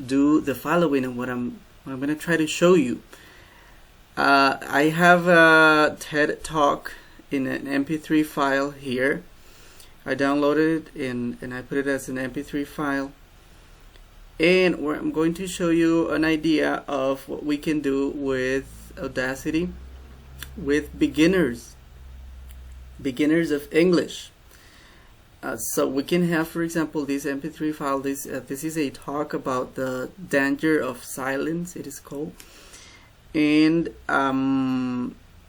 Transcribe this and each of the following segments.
do the following and what I'm going to try to show you. I have a TED Talk in an MP3 file here. I downloaded it and I put it as an MP3 file. And I'm going to show you an idea of what we can do with Audacity with beginners of English. So we can have, for example, this MP3 file. This is a talk about the danger of silence, it is called. And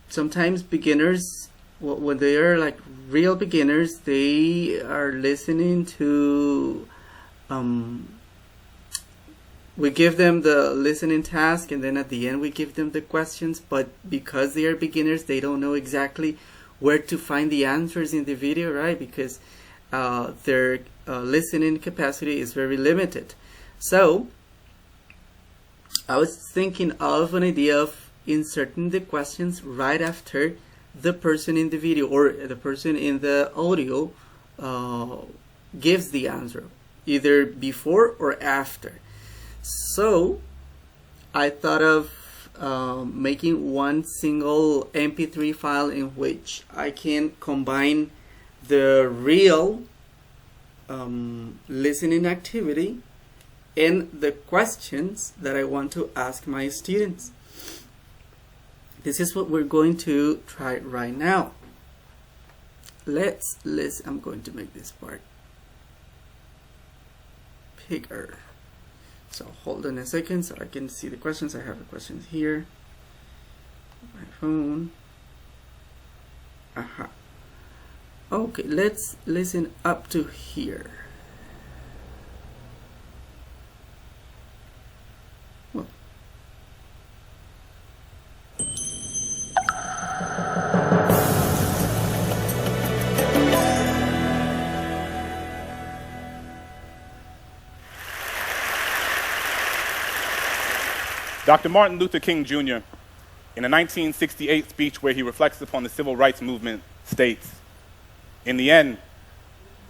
sometimes beginners, when they are like real beginners, they are listening to we give them the listening task, and then at the end we give them the questions. But because they are beginners, they don't know exactly where to find the answers in the video, right? Because their listening capacity is very limited. So I was thinking of an idea of inserting the questions right after the person in the video or the person in the audio gives the answer, either before or after. So I thought of making one single MP3 file in which I can combine the real listening activity and the questions that I want to ask my students. This is what we're going to try right now. I'm going to make this part bigger. So hold on a second so I can see the questions. I have the questions here. My phone. Aha. Okay, let's listen up to here. Well. Dr. Martin Luther King Jr., in a 1968 speech where he reflects upon the civil rights movement, states, "In the end,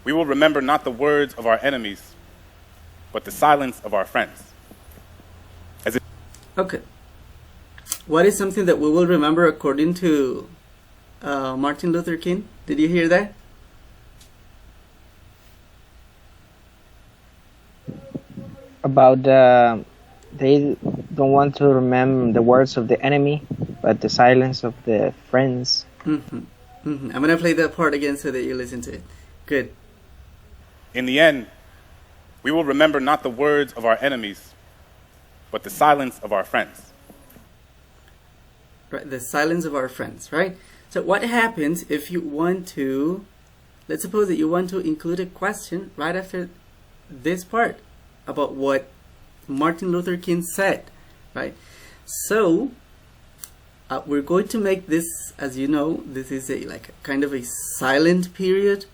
we will remember not the words of our enemies, but the silence of our friends." Okay. What is something that we will remember according to Martin Luther King? Did you hear that? About they don't want to remember the words of the enemy, but the silence of the friends. I'm going to play that part again so that you listen to it. Good. In the end, we will remember not the words of our enemies, but the silence of our friends. Right, the silence of our friends, right? So what happens if you want to, let's suppose that you want to include a question right after this part about what Martin Luther King said, right? So we're going to make this, as you know, this is a kind of a silent period.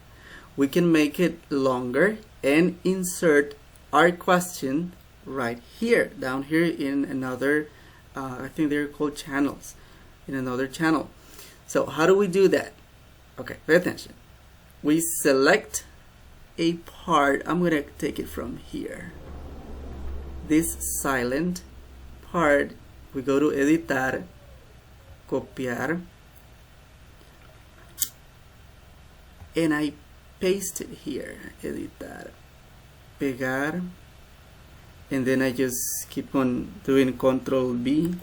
We can make it longer and insert our question right here, down here in another, I think they're called channels, in another channel. So how do we do that? Okay, pay attention. We select a part. I'm going to take it from here. This silent part, we go to editar, copiar, and I paste it here. Editar, pegar, and then I just keep on doing Control B,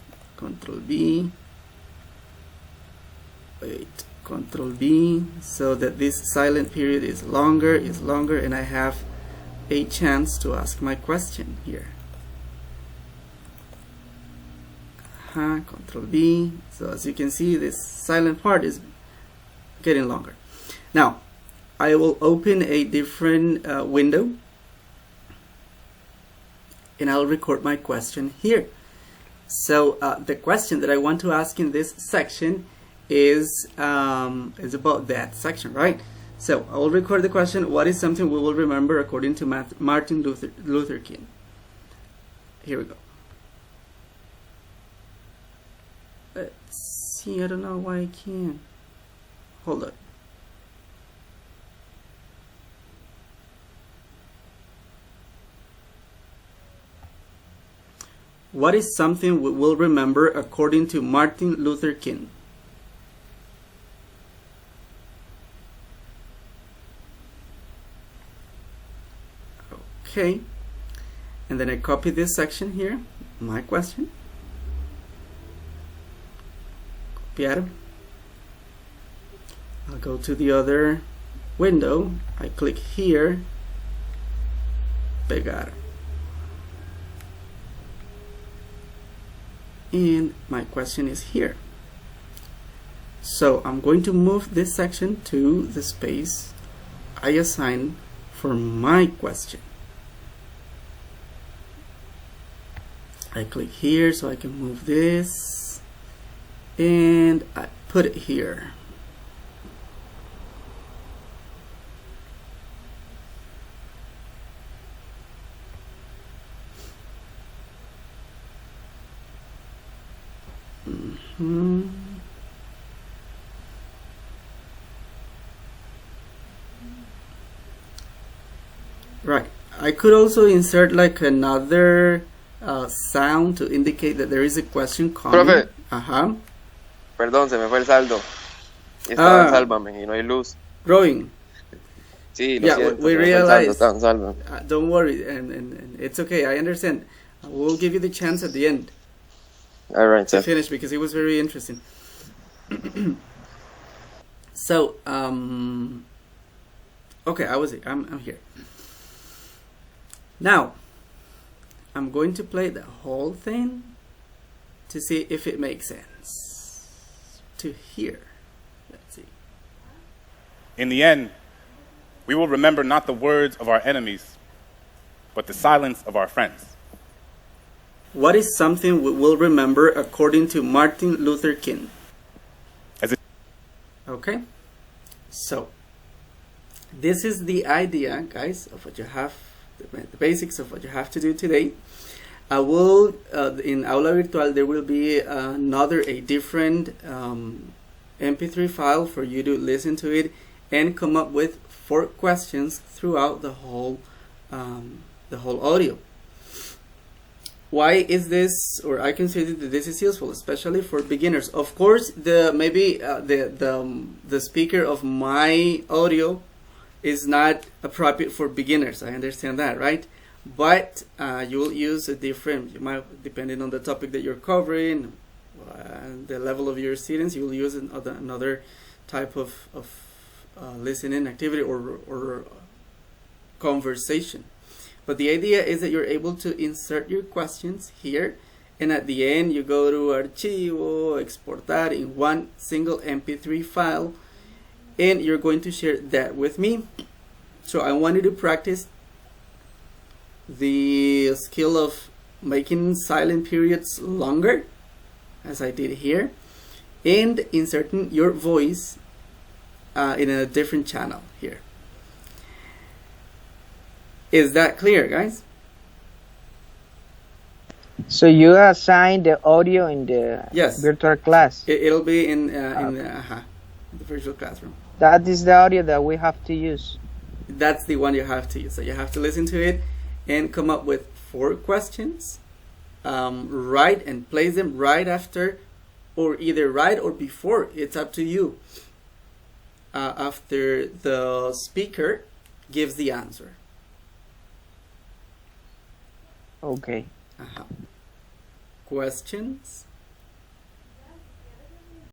wait, Control B, so that this silent period is longer, and I have a chance to ask my question here. Control B. So as you can see, this silent part is getting longer. Now I will open a different window and I'll record my question here. So the question that I want to ask in this section is about that section, right? So I will record the question. What is something we will remember according to Martin Luther King? Here we go. Let's see, I don't know why I can't. Hold up. What is something we will remember according to Martin Luther King? Okay, and then I copy this section here, my question. Copiar. I'll go to the other window, I click here, pegar. And my question is here. So I'm going to move this section to the space I assign for my question. I click here so I can move this, and I put it here. Right. I could also insert like another sound to indicate that there is a question coming. Profe. Ajá. Perdón, se me fue el saldo. Y estaba en Sálvame y no hay luz. Growing. Sí, lo Yeah, siento, we se me fue el saldo, realize. estaba en Sálvame. Don't worry, and it's okay. I understand. We'll give you the chance at the end All right, to sir. finish because it was very interesting. So, okay, I'm here. Now, I'm going to play the whole thing to see if it makes sense to hear. Let's see. In the end, we will remember not the words of our enemies, but the silence of our friends. What is something we will remember according to Martin Luther King? Okay, so this is the idea, guys, of what you have, the basics of what you have to do today. I will, in Aula Virtual, there will be a different MP3 file for you to listen to it and come up with 4 questions throughout the whole audio. Why is this, or I consider that this is useful, especially for beginners? Of course, the speaker of my audio is not appropriate for beginners. I understand that, right? But you will use a different, you might, depending on the topic that you're covering, the level of your students, you will use another type of listening activity or conversation. But the idea is that you're able to insert your questions here, and at the end you go to Archivo, Exportar in one single MP3 file, and you're going to share that with me. So I want you to practice the skill of making silent periods longer, as I did here, and inserting your voice in a different channel here. Is that clear, guys? So you assign the audio in the Yes. virtual class. It'll be in the virtual classroom. That is the audio that we have to use. That's the one you have to use. So you have to listen to it and come up with 4 questions, write and place them right after, or either right or before. It's up to you. After the speaker gives the answer. Okay. Questions?